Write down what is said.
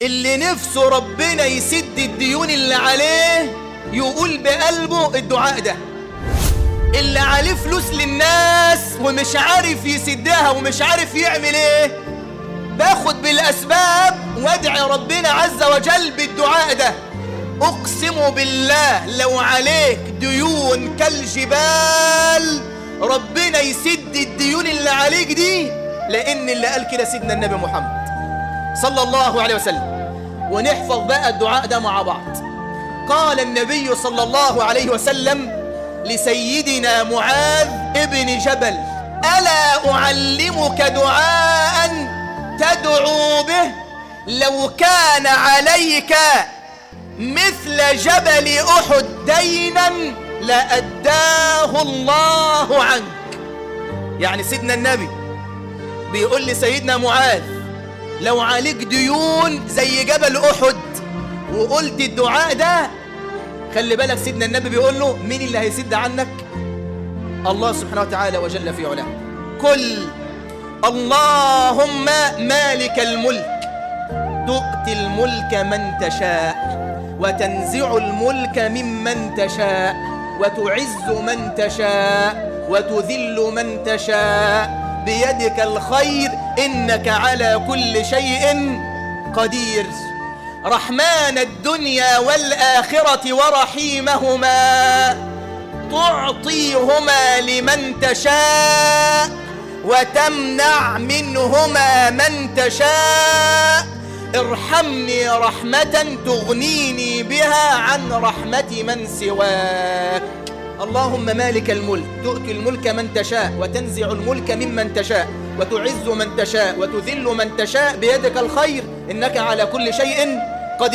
اللي نفسه ربنا يسد الديون اللي عليه يقول بقلبه الدعاء ده. اللي عليه فلوس للناس ومش عارف يسدها ومش عارف يعمل ايه، باخد بالاسباب وادعي ربنا عز وجل بالدعاء ده. اقسم بالله لو عليك ديون كالجبال ربنا يسد الديون اللي عليك دي، لان اللي قال كده سيدنا النبي محمد صلى الله عليه وسلم. ونحفظ بقى الدعاء ده مع بعض. قال النبي صلى الله عليه وسلم لسيدنا معاذ ابن جبل: ألا أعلمك دعاء تدعو به لو كان عليك مثل جبل أحد دينا لأداه الله عنك. يعني سيدنا النبي بيقول لسيدنا معاذ: لو عليك ديون زي جبل أحد وقلت الدعاء ده، خلي بالك سيدنا النبي بيقول له مين اللي هيسد عنك؟ الله سبحانه وتعالى وجل في علاه. قل اللهم مالك الملك تؤتي الملك من تشاء وتنزع الملك ممن تشاء وتعز من تشاء وتذل من تشاء بيدك الخير إنك على كل شيء قدير. رحمن الدنيا والآخرة ورحيمهما تعطيهما لمن تشاء وتمنع منهما من تشاء. ارحمني رحمة تغنيني بها عن رحمة من سواك. اللهم مالك الملك تؤتي الملك من تشاء وتنزع الملك ممن تشاء وتعز من تشاء وتذل من تشاء بيدك الخير إنك على كل شيء قدير.